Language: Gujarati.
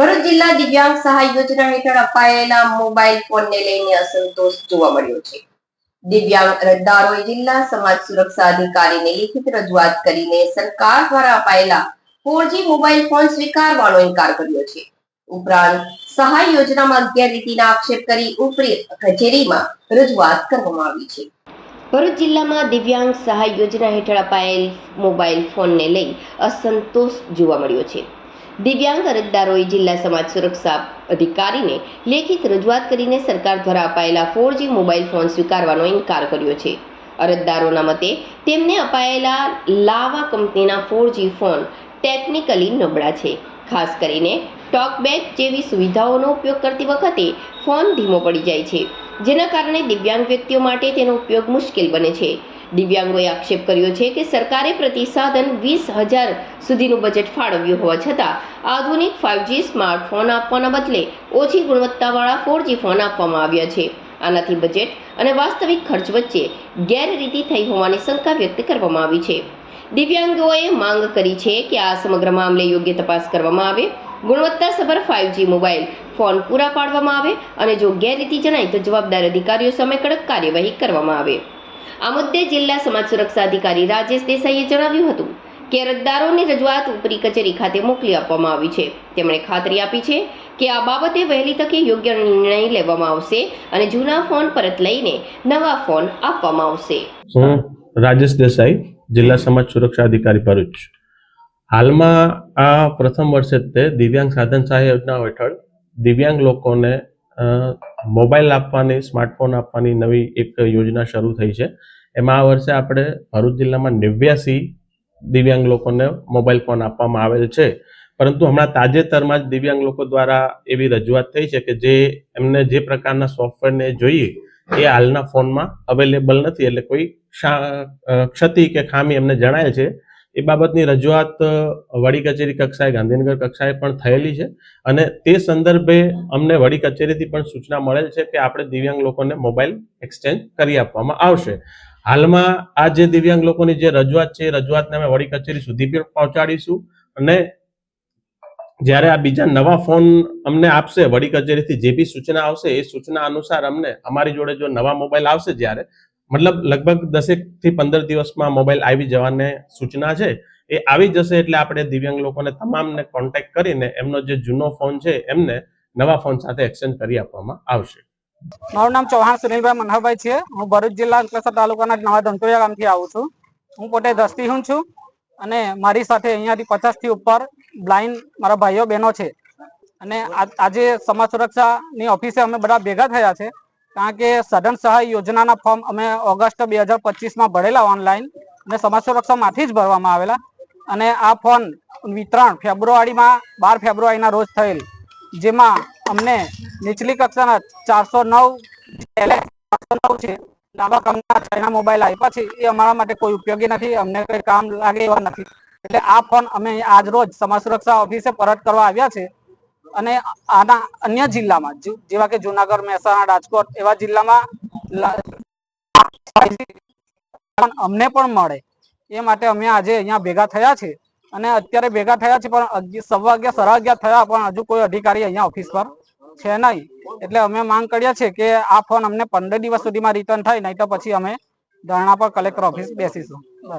ભરૂચ જિલ્લા દિવ્યાંગ સહાય યોજના હેઠળ અપાયેલા મોબાઈલ ફોનને લઈને અસંતોષ જોવા મળ્યો છે. દિવ્યાંગ અરજદારોએ જિલ્લા સમાજ સુરક્ષા અધિકારીને લિખિત રજૂઆત કરીને સરકાર દ્વારા અપાયેલા 4G મોબાઈલ ફોન સ્વીકારવાનો ઇનકાર કર્યો છે. ઉપરાંત સહાય યોજનામાં ગેરરીતિના આક્ષેપ કરી ઉપરી કચેરીમાં રજૂઆત કરવામાં આવી છે. ભરૂચ જિલ્લામાં દિવ્યાંગ સહાય યોજના હેઠળ અપાયેલ મોબાઈલ ફોનને લઈ અસંતોષ જોવા મળ્યો છે. દિવ્યાંગ અરજદારોએ જિલ્લા સમાજ સુરક્ષા અધિકારીને લેખિત રજૂઆત કરીને સરકાર દ્વારા અપાયેલા 4G મોબાઈલ ફોન સ્વીકારવાનો ઇનકાર કર્યો છે. અરજદારોના મતે તેમને અપાયેલા લાવા કંપનીના 4G ફોન ટેકનિકલી નબળા છે. ખાસ કરીને ટોકબેક જેવી સુવિધાઓનો ઉપયોગ કરતી વખતે ફોન ધીમો પડી જાય છે, જેના કારણે દિવ્યાંગ વ્યક્તિઓ માટે તેનો ઉપયોગ મુશ્કેલ બને છે. દિવ્યાંગોએ આક્ષેપ કર્યો છે કે સરકારે પ્રતિ સાધન 20,000 સુધીનું બજેટ ફાળવ્યું હોવા છતાં આધુનિક 5G સ્માર્ટફોન આપવાના બદલે ઓછી ગુણવત્તાવાળા 4G ફોન આપવામાં આવ્યા છે. આનાથી બજેટ અને વાસ્તવિક ખર્ચ વચ્ચે ગેરરીતિ થઈ હોવાની શંકા વ્યક્ત કરવામાં આવી છે. દિવ્યાંગોએ માંગ કરી છે કે આ સમગ્ર મામલે યોગ્ય તપાસ કરવામાં આવે, ગુણવત્તાસભર 5G મોબાઈલ ફોન પૂરા પાડવામાં આવે અને જો ગેરરીતિ જણાય તો જવાબદાર અધિકારીઓ સામે કડક કાર્યવાહી કરવામાં આવે. આ મુદ્દે જિલ્લા સમાજ સુરક્ષા અધિકારી રાજેશ દેસાઈએ જણાવ્યું હતું કે અરજદારોની રજૂઆત ઉપરી કચેરી ખાતે મોકલી આપવામાં આવી છે. તેમણે ખાતરી આપી છે કે આ બાબતે વહેલી તકે યોગ્ય નિર્ણય લેવામાં આવશે અને જૂના ફોન પરત લઈને નવા ફોન આપવામાં આવશે. હું રાજેશ દેસાઈ, જિલ્લા સમાજ સુરક્ષા અધિકારી ભરૂચ. હાલમાં આ પ્રથમ વર્ષે તે દિવ્યાંગ સાધન સહાય યોજના હેઠળ દિવ્યાંગ લોકોને મોબાઈલ આપવાની, સ્માર્ટફોન આપવાની નવી એક યોજના શરૂ થઈ છે. એમાં આ વર્ષે આપણે ભરૂચ જિલ્લામાં 89 દિવ્યાંગ લોકોને મોબાઈલ ફોન આપવામાં આવેલ છે. પરંતુ હમણાં તાજેતરમાં જ દિવ્યાંગ લોકો દ્વારા એવી રજૂઆત થઈ છે કે જે એમને જે પ્રકારના સોફ્ટવેરને જોઈએ એ હાલના ફોનમાં અવેલેબલ નથી, એટલે કોઈ ક્ષતિ કે ખામી એમને જણાય છે. એ બાબતની રજૂઆત વડી કચેરી કક્ષાએ, ગાંધીનગર કક્ષાએ પણ થયેલી છે અને તે સંદર્ભે અમને વડી કચેરીથી પણ સૂચના મળેલ છે કે આપણે દિવ્યાંગ લોકોને મોબાઈલ એક્સચેન્જ કરી આપવામાં આવશે. હાલમાં આ જે દિવ્યાંગ લોકોની જે રજૂઆત છે એ રજૂઆતને અમે વડી કચેરી સુધી પણ પહોંચાડીશું અને જ્યારે આ બીજા નવા ફોન અમને આપશે વડી કચેરીથી, જે બી સૂચના આવશે એ સૂચના અનુસાર અમને અમારી જોડે જો નવા મોબાઈલ આવશે, જ્યારે મતલબ લગભગ 10 થી 15 દિવસમાં મોબાઈલ આવી જવાને સૂચના છે, એ આવી જશે એટલે આપણે દિવ્યાંગ લોકોને તમામને કોન્ટેક્ટ કરીને એમનો જે જૂનો ફોન છે એમને નવા ફોન સાથે એક્સચેન્જ કરી આપવામાં આવશે. મારું નામ ચૌહાણ સુનિલભાઈ મનહરભાઈ છે. હું ભરૂચ જિલ્લા અંકલેશ્વર તાલુકાના નવા ધંધોયા ગામથી આવું છું. હું પોતે દ્રષ્ટિહીન છું અને મારી સાથે અહીંયાથી 50 થી ઉપર બ્લાઇન્ડ મારા ભાઈઓ બહેનો છે. અને આજે સમાજ સુરક્ષાની ઓફિસે અમે બધા ભેગા થયા છે કારણ કે સાધન સહાય યોજનાના ફોર્મ અમે ઓગસ્ટ 2025માં ભરેલા ઓનલાઈન અને સમાજ સુરક્ષામાંથી જ ભરવામાં આવેલા અને આ ફોન વિતરણ ફેબ્રુઆરીમાં 12 ફેબ્રુઆરીના રોજ થયેલ, જેમાં અમને નીચલી કક્ષાના 409 છે લાંબા કંપનીના ચાઇના મોબાઈલ આપ્યા છે. એ અમારા માટે કોઈ ઉપયોગી નથી, અમને કોઈ કામ લાગે એવા નથી. એટલે આ ફોન અમે આજ રોજ સમાજ સુરક્ષા ઓફિસે પરત કરવા આવ્યા છે અને આના અન્ય જિલ્લામાં જેવા કે જુનાગઢ, મહેસાણા, રાજકોટ એવા જિલ્લામાં અમને પણ મળે એ માટે અમે આજે અહીંયા ભેગા થયા છે અને અત્યારે ભેગા થયા છે પણ 11:15 સાડા 11 થયા પણ હજુ કોઈ અધિકારી અહીંયા ઓફિસ પર છે નહીં. એટલે અમે માંગ કરીએ છીએ કે આ ફોન અમને 15 દિવસ સુધીમાં રિટર્ન થાય, નહીં તો પછી અમે ધરણા પર કલેક્ટર ઓફિસ બેસીશું.